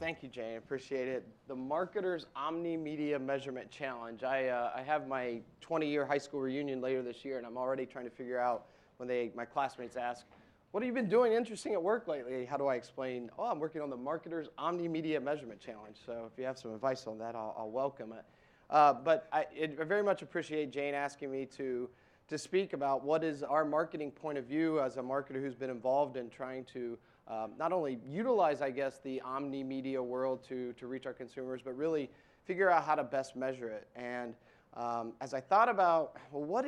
Thank you, Jane. Appreciate it. The Marketer's Omni-Media Measurement Challenge. I have my 20-year high school reunion later this year, and I'm already trying to figure out when my classmates ask, what have you been doing interesting at work lately? How do I explain, oh, I'm working on the Marketer's Omni-Media Measurement Challenge. So if you have some advice on that, I'll welcome it. But I very much appreciate Jane asking me to speak about what is our marketing point of view as a marketer who's been involved in trying to not only utilize, I guess, the omni-media world to reach our consumers, but really figure out how to best measure it. And as I thought about, well,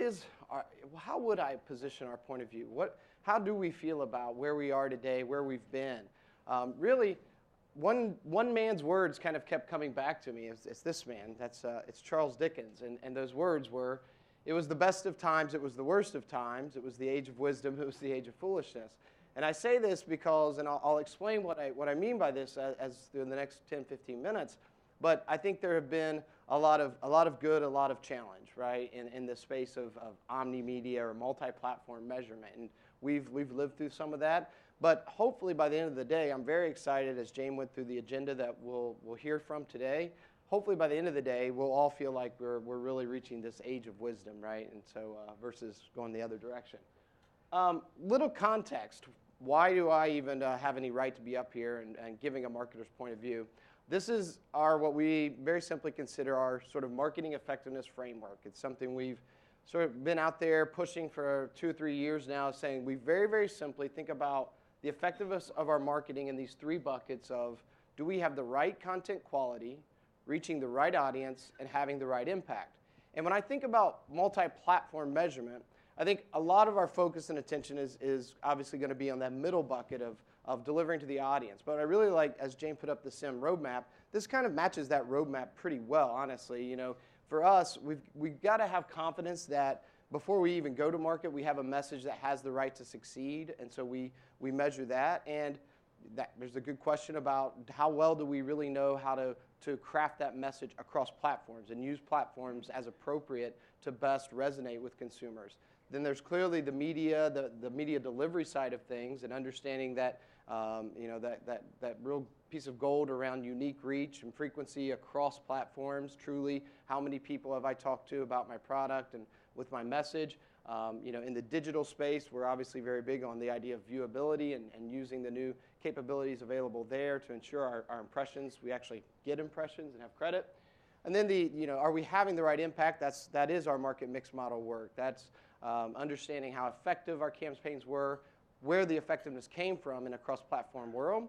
how would I position our point of view? How do we feel about where we are today, where we've been? Really, one man's words kind of kept coming back to me. It's this man. It's Charles Dickens. And those words were, it was the best of times, it was the worst of times, it was the age of wisdom, it was the age of foolishness. And I say this because, and I'll explain what I mean by this as through the next 10, 15 minutes, but I think there have been a lot of good, a lot of challenge, right, in the space of omni-media or multi-platform measurement. And we've lived through some of that, but hopefully by the end of the day, I'm very excited as Jane went through the agenda that we'll hear from today. Hopefully by the end of the day, we'll all feel like we're really reaching this age of wisdom, right, and so versus going the other direction. Little context. Why do I even have any right to be up here and giving a marketer's point of view? This is what we very simply consider our sort of marketing effectiveness framework. It's something we've sort of been out there pushing for 2 or 3 years now, saying we very, very simply think about the effectiveness of our marketing in these 3 buckets of, do we have the right content quality, reaching the right audience, and having the right impact? And when I think about multi-platform measurement, I think a lot of our focus and attention is obviously going to be on that middle bucket of delivering to the audience. But I really like, as Jane put up the SIM roadmap, this kind of matches that roadmap pretty well, honestly. You know, for us, we've got to have confidence that before we even go to market, we have a message that has the right to succeed. And so we measure that. And there's a good question about how well do we really know how to craft that message across platforms and use platforms as appropriate to best resonate with consumers. Then there's clearly the media, the media delivery side of things, and understanding that that real piece of gold around unique reach and frequency across platforms. Truly, how many people have I talked to about my product and with my message? In the digital space, we're obviously very big on the idea of viewability and using the new capabilities available there to ensure our impressions, we actually get impressions and have credit. And then are we having the right impact? That is our market mix model work. That's understanding how effective our campaigns were, where the effectiveness came from in a cross-platform world.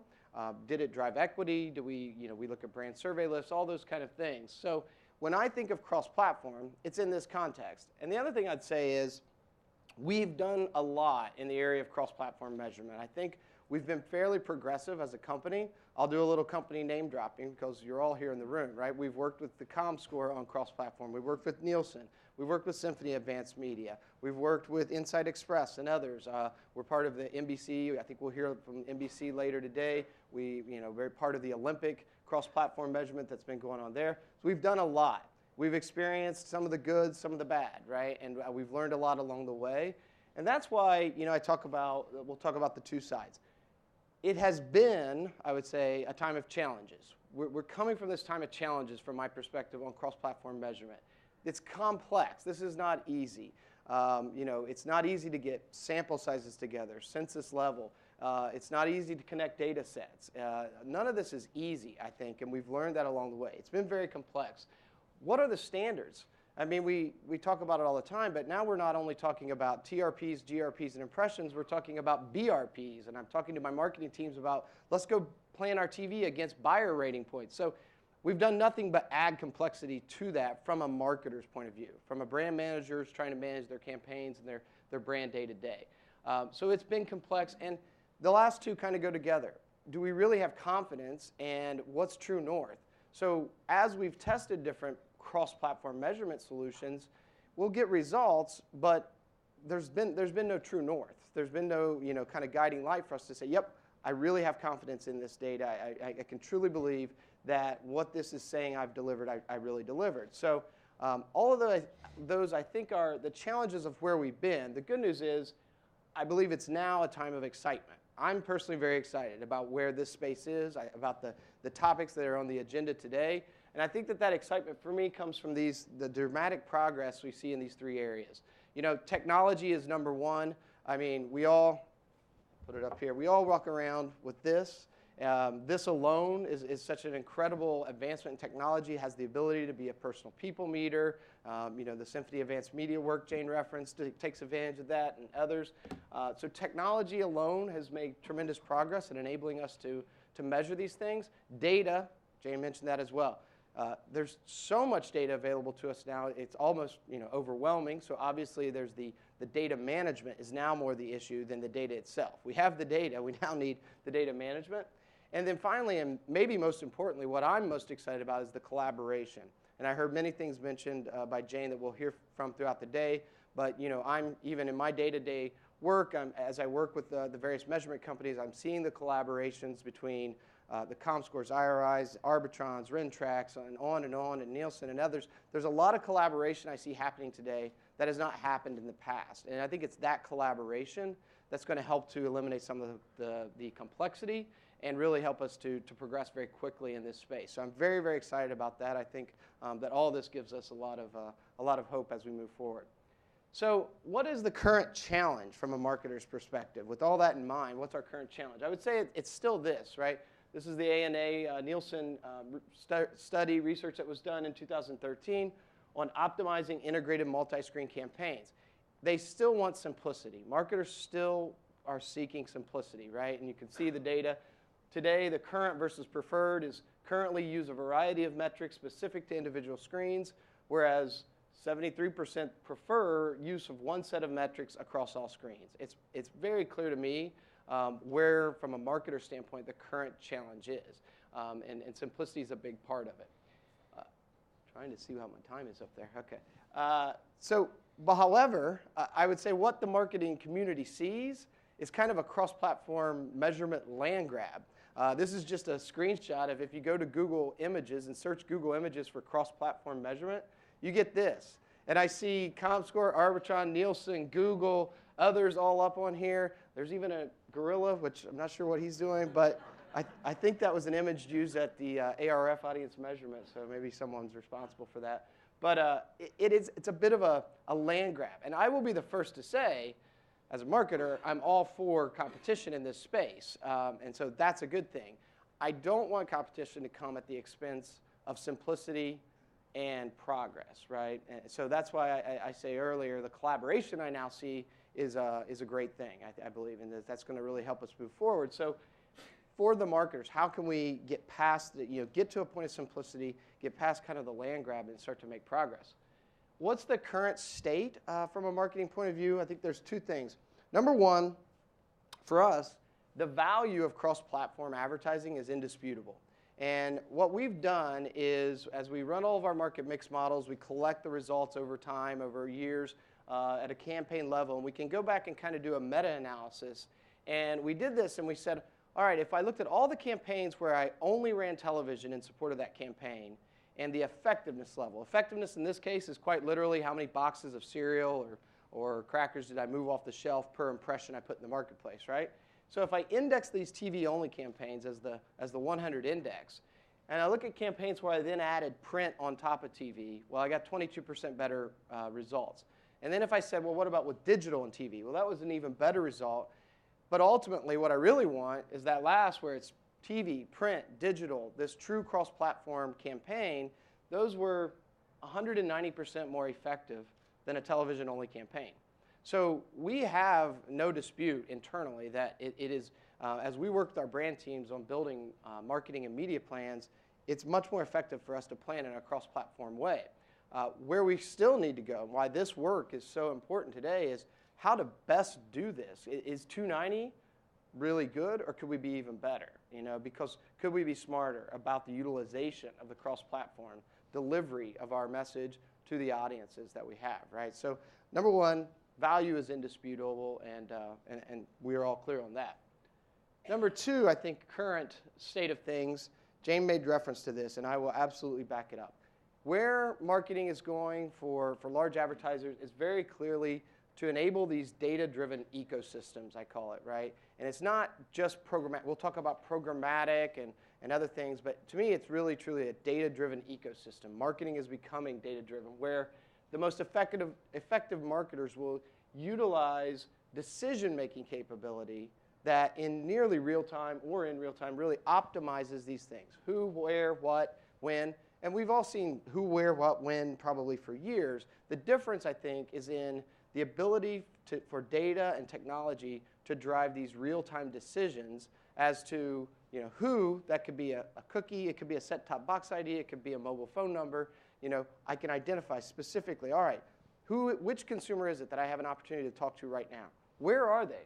Did it drive equity? Do we look at brand survey lists, all those kind of things. So when I think of cross-platform, it's in this context. And the other thing I'd say is we've done a lot in the area of cross-platform measurement. I think we've been fairly progressive as a company. I'll do a little company name dropping because you're all here in the room, right? We've worked with the ComScore on cross-platform. We've worked with Nielsen. We've worked with Symphony Advanced Media. We've worked with Insight Express and others. We're part of the NBC. I think we'll hear from NBC later today. We're part of the Olympic cross-platform measurement that's been going on there. So we've done a lot. We've experienced some of the good, some of the bad, right? And we've learned a lot along the way. And that's why, we'll talk about the 2 sides. It has been, I would say, a time of challenges. We're coming from this time of challenges from my perspective on cross-platform measurement. It's complex. This is not easy. It's not easy to get sample sizes together, census level. It's not easy to connect data sets. None of this is easy, I think, and we've learned that along the way. It's been very complex. What are the standards? I mean, we talk about it all the time, but now we're not only talking about TRPs, GRPs, and impressions, we're talking about BRPs, and I'm talking to my marketing teams about, let's go plan our TV against buyer rating points. So we've done nothing but add complexity to that from a marketer's point of view, from a brand manager's trying to manage their campaigns and their brand day to day. So it's been complex, and the last 2 kind of go together. Do we really have confidence, and what's true north? So as we've tested different cross-platform measurement solutions, we'll get results, but there's been no true north. There's been no kind of guiding light for us to say, yep, I really have confidence in this data. I can truly believe that what this is saying I've delivered, I really delivered. So all of those I think are the challenges of where we've been. The good news is I believe it's now a time of excitement. I'm personally very excited about where this space is, about the topics that are on the agenda today. And I think that that excitement for me comes from the dramatic progress we see in these three areas. You know, technology is number one. I mean, we all, put it up here, we all walk around with this. This alone is such an incredible advancement in technology. It has the ability to be a personal people meter. You know, the Symphony Advanced Media work Jane referenced takes advantage of that, and others. So technology alone has made tremendous progress in enabling us to measure these things. Data, Jane mentioned that as well. There's so much data available to us now, it's almost, you know, overwhelming. So obviously there's the data management is now more the issue than the data itself. We have the data, we now need the data management. And then finally, and maybe most importantly, what I'm most excited about is the collaboration. And I heard many things mentioned by Jane that we'll hear from throughout the day. But you know, I'm even in my day-to-day work, as I work with the various measurement companies, I'm seeing the collaborations between the ComScores, IRIs, Arbitrons, RenTracks, and Nielsen and others. There's a lot of collaboration I see happening today that has not happened in the past. And I think it's that collaboration that's going to help to eliminate some of the complexity and really help us to progress very quickly in this space. So I'm very, very excited about that. I think that all this gives us a lot of hope as we move forward. So what is the current challenge from a marketer's perspective? With all that in mind, what's our current challenge? I would say it's still this, right? This is the ANA Nielsen study research that was done in 2013 on optimizing integrated multi-screen campaigns. They still want simplicity. Marketers still are seeking simplicity, right? And you can see the data. Today, the current versus preferred is currently use a variety of metrics specific to individual screens, whereas 73% prefer use of one set of metrics across all screens. It's very clear to me where, from a marketer standpoint, the current challenge is. And simplicity is a big part of it. Trying to see how my time is up there. Okay. But however, I would say what the marketing community sees is kind of a cross-platform measurement land grab. This is just a screenshot of if you go to Google Images and search Google Images for cross-platform measurement, you get this. And I see ComScore, Arbitron, Nielsen, Google, others all up on here. There's even a gorilla, which I'm not sure what he's doing, but I think that was an image used at the ARF audience measurement, so maybe someone's responsible for that. But it's a bit of a land grab. And I will be the first to say, as a marketer, I'm all for competition in this space. And so that's a good thing. I don't want competition to come at the expense of simplicity and progress, right? And so that's why I say earlier, the collaboration I now see is a great thing, I believe, and that's going to really help us move forward. So for the marketers, how can we get past, get to a point of simplicity, get past kind of the land grab and start to make progress? What's the current state from a marketing point of view? I think there's two things. Number one, for us, the value of cross-platform advertising is indisputable. And what we've done is, as we run all of our market mix models, we collect the results over time, over years, at a campaign level, and we can go back and kind of do a meta-analysis. And we did this, and we said, all right, if I looked at all the campaigns where I only ran television in support of that campaign, and the effectiveness level. Effectiveness in this case is quite literally how many boxes of cereal or crackers did I move off the shelf per impression I put in the marketplace, right? So if I index these TV-only campaigns as the 100 index, and I look at campaigns where I then added print on top of TV, well, I got 22% better results. And then if I said, well, what about with digital and TV? Well, that was an even better result. But ultimately, what I really want is that last where it's TV, print, digital, this true cross-platform campaign, those were 190% more effective than a television-only campaign. So we have no dispute internally that it is, as we work with our brand teams on building marketing and media plans, it's much more effective for us to plan in a cross-platform way. Where we still need to go, why this work is so important today, is how to best do this. Is 290 really good, or could we be even better? Because could we be smarter about the utilization of the cross-platform delivery of our message to the audiences that we have, right? So number one, value is indisputable, and we are all clear on that. Number two, I think current state of things, Jane made reference to this, and I will absolutely back it up. Where marketing is going for large advertisers is very clearly to enable these data-driven ecosystems, I call it, right? And it's not just programmatic. We'll talk about programmatic and other things, but to me, it's really, truly a data-driven ecosystem. Marketing is becoming data-driven, where the most effective marketers will utilize decision-making capability that in nearly real time or in real time really optimizes these things. Who, where, what, when. And we've all seen who, where, what, when probably for years. The difference, I think, is in the ability for data and technology to drive these real-time decisions as to who. That could be a cookie, it could be a set-top box ID, it could be a mobile phone number. I can identify specifically, all right, which consumer is it that I have an opportunity to talk to right now? Where are they?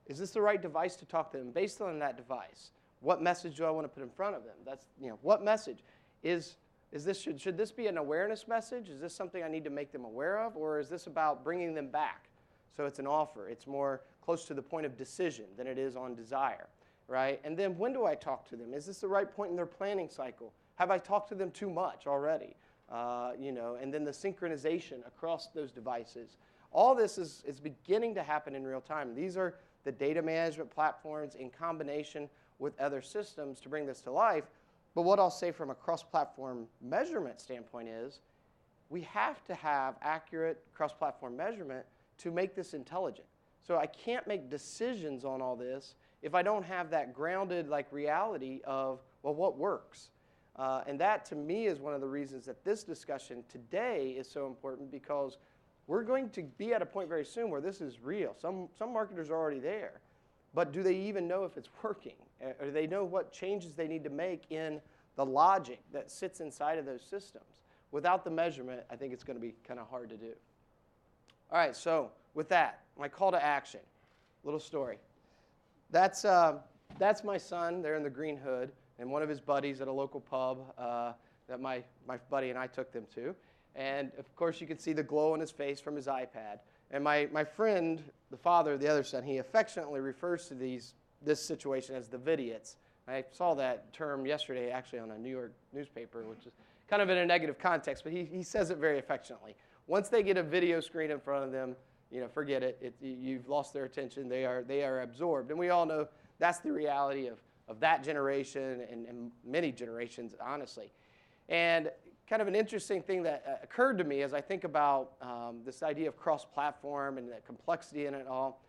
Is this the right device to talk to them? Based on that device, what message do I want to put in front of them? That's, what message? Should this be an awareness message? Is this something I need to make them aware of? Or is this about bringing them back? So it's an offer. It's more close to the point of decision than it is on desire, right? And then when do I talk to them? Is this the right point in their planning cycle? Have I talked to them too much already? And then the synchronization across those devices. All this is beginning to happen in real time. These are the data management platforms in combination with other systems to bring this to life. But what I'll say from a cross-platform measurement standpoint is we have to have accurate cross-platform measurement to make this intelligent. So I can't make decisions on all this if I don't have that grounded reality of, well, what works? And that, to me, is one of the reasons that this discussion today is so important, because we're going to be at a point very soon where this is real. Some marketers are already there. But do they even know if it's working? Or do they know what changes they need to make in the logic that sits inside of those systems? Without the measurement, I think it's going to be kind of hard to do. All right, so with that, my call to action, little story. That's my son there in the green hood and one of his buddies at a local pub that my buddy and I took them to. And, of course, you can see the glow on his face from his iPad. And my friend, the father of the other son, he affectionately refers to this situation as the vidiots. I saw that term yesterday actually on a New York newspaper, which is kind of in a negative context, but he says it very affectionately. Once they get a video screen in front of them, forget it. You've lost their attention. They are absorbed. And we all know that's the reality of that generation and many generations, honestly. And kind of an interesting thing that occurred to me as I think about this idea of cross-platform and the complexity in it all.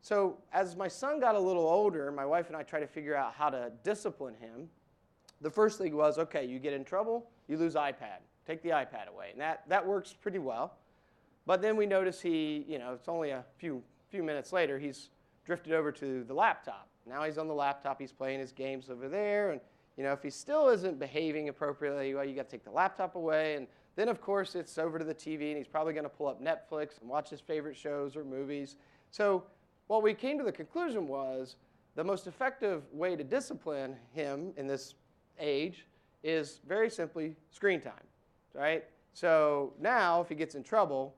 So as my son got a little older, my wife and I tried to figure out how to discipline him. The first thing was, okay, you get in trouble, you lose iPad. Take the iPad away. And that works pretty well. But then we notice it's only a few minutes later, he's drifted over to the laptop. Now he's on the laptop, he's playing his games over there, and if he still isn't behaving appropriately, well, you got to take the laptop away, and then of course it's over to the TV, and he's probably going to pull up Netflix and watch his favorite shows or movies. So what we came to the conclusion was the most effective way to discipline him in this age is very simply screen time, right? So now if he gets in trouble,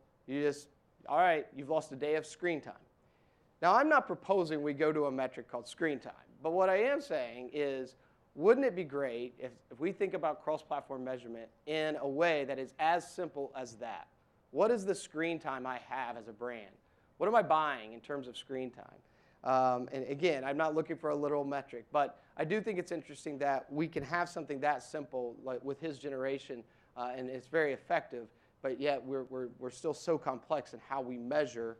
all right, you've lost a day of screen time. Now I'm not proposing we go to a metric called screen time, but what I am saying is, wouldn't it be great if we think about cross-platform measurement in a way that is as simple as that? What is the screen time I have as a brand? What am I buying in terms of screen time? And again, I'm not looking for a literal metric, but I do think it's interesting that we can have something that simple like with his generation, and it's very effective, but yet we're still so complex in how we measure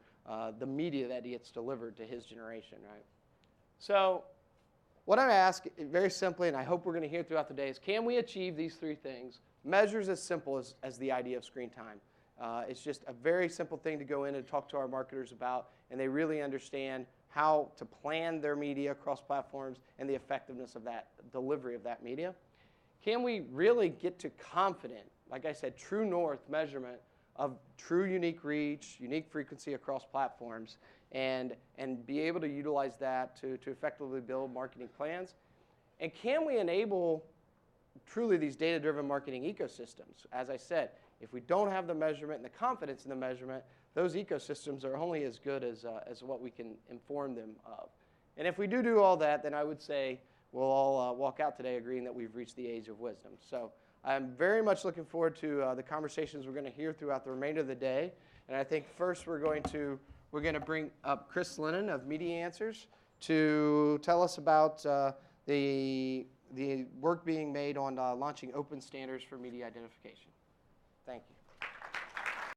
the media that gets delivered to his generation, right? So what I'm asking, very simply, and I hope we're going to hear throughout the day, is can we achieve these three things? Measures as simple as the idea of screen time. It's just a very simple thing to go in and talk to our marketers about, and they really understand how to plan their media across platforms and the effectiveness of that delivery of that media. Can we really get to confident, like I said, true north measurement of true unique reach, unique frequency across platforms, and be able to utilize that to effectively build marketing plans? And can we enable truly these data-driven marketing ecosystems? As I said, if we don't have the measurement and the confidence in the measurement, those ecosystems are only as good as what we can inform them of. And if we do all that, then I would say we'll all walk out today agreeing that we've reached the age of wisdom. So I'm very much looking forward to the conversations we're going to hear throughout the remainder of the day. And I think first we're going to bring up Chris Lennon of Media Answers to tell us about the work being made on launching open standards for media identification. Thank you.